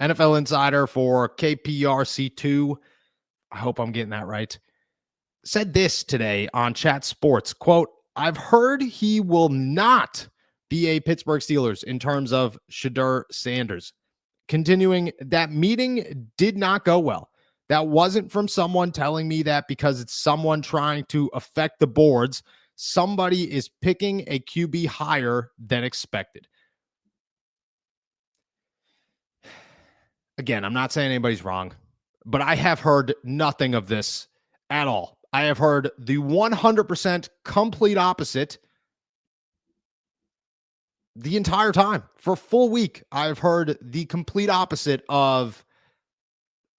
NFL insider for KPRC2, I hope I'm getting that right, said this today on Chat Sports, quote, I've heard he will not be a Pittsburgh Steelers in terms of Shedeur Sanders. Continuing, that meeting did not go well. That wasn't from someone telling me that because it's someone trying to affect the boards. Somebody is picking a QB higher than expected. Again, I'm not saying anybody's wrong, but I have heard nothing of this at all. I have heard the 100% complete opposite the entire time. For a full week, I've heard the complete opposite of,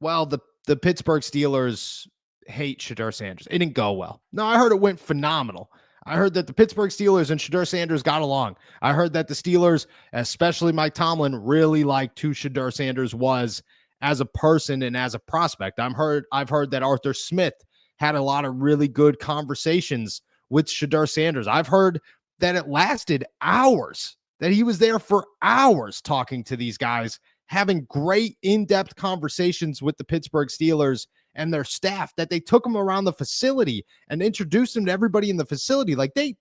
well, the Pittsburgh Steelers hate Shedeur Sanders. It didn't go well. No, I heard it went phenomenal. I heard that the Pittsburgh Steelers and Shedeur Sanders got along. I heard that the Steelers, especially Mike Tomlin, really liked who Shedeur Sanders was as a person and as a prospect. I've heard that Arthur Smith had a lot of really good conversations with Shedeur Sanders. I've heard that it lasted hours, that he was there for hours talking to these guys, having great in-depth conversations with the Pittsburgh Steelers and their staff, that they took him around the facility and introduced him to everybody in the facility. Like they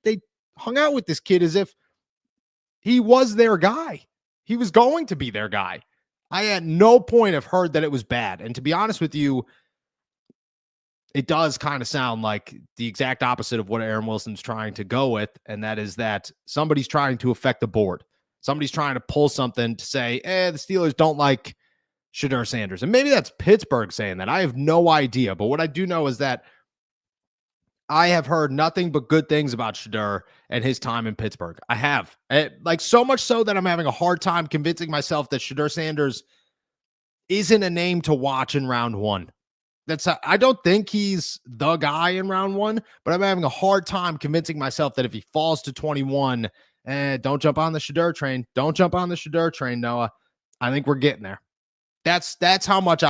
hung out with this kid as if he was their guy. He was going to be their guy. I at no point have heard that it was bad. And to be honest with you, it does kind of sound like the exact opposite of what Aaron Wilson's trying to go with. And that is that somebody's trying to affect the board. Somebody's trying to pull something to say, the Steelers don't like Shedeur Sanders. And maybe that's Pittsburgh saying that. I have no idea. But what I do know is that I have heard nothing but good things about Shedeur and his time in Pittsburgh. I have. Like so much so that I'm having a hard time convincing myself that Shedeur Sanders isn't a name to watch in round one. I don't think he's the guy in round one, but I'm having a hard time convincing myself that if he falls to 21, don't jump on the Shedeur train. Don't jump on the Shedeur train, Noah. I think we're getting there. That's how much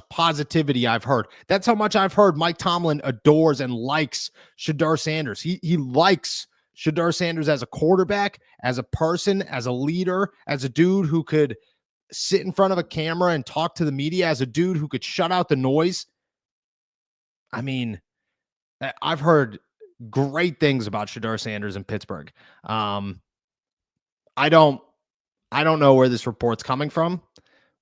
positivity I've heard. That's how much I've heard Mike Tomlin adores and likes Shedeur Sanders. He likes Shedeur Sanders as a quarterback, as a person, as a leader, as a dude who could sit in front of a camera and talk to the media, as a dude who could shut out the noise. I mean, I've heard great things about Shedeur Sanders in Pittsburgh. I don't know where this report's coming from.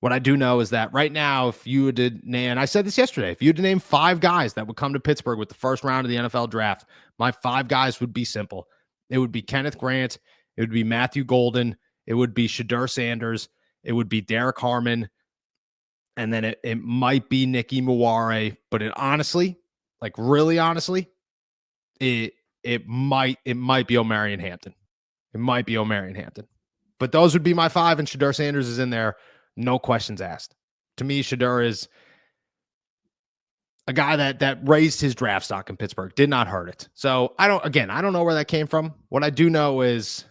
What I do know is that right now, if you did name, and I said this yesterday, if you had to name 5 guys that would come to Pittsburgh with the first round of the NFL draft, my 5 guys would be simple. It would be Kenneth Grant. It would be Matthew Golden. It would be Shedeur Sanders. It would be Derek Harmon. And then it might be Nicky Muware. But it honestly, like really honestly, it might be O'Marion Hampton. It might be O'Marion Hampton. But those would be my 5, and Shedeur Sanders is in there. No questions asked. To me, Shedeur is a guy that raised his draft stock in Pittsburgh, did not hurt it. So I don't know where that came from. What I do know is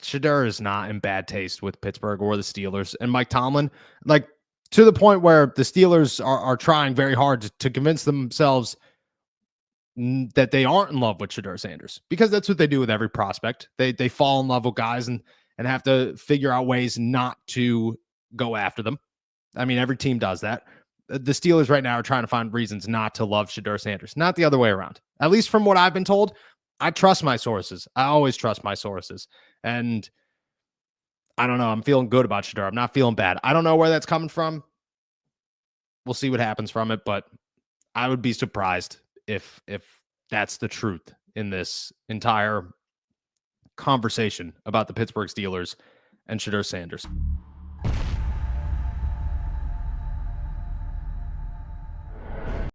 Shedeur is not in bad taste with Pittsburgh or the Steelers. And Mike Tomlin, like to the point where the Steelers are trying very hard to convince themselves that they aren't in love with Shedeur Sanders, because that's what they do with every prospect. They fall in love with guys and have to figure out ways not to go after them. I mean, every team does that. The Steelers right now are trying to find reasons not to love Shedeur Sanders, not the other way around. At least from what I've been told, I trust my sources. I always trust my sources. And I don't know. I'm feeling good about Shedeur. I'm not feeling bad. I don't know where that's coming from. We'll see what happens from it, but I would be surprised if that's the truth in this entire conversation about the Pittsburgh Steelers and Shedeur Sanders.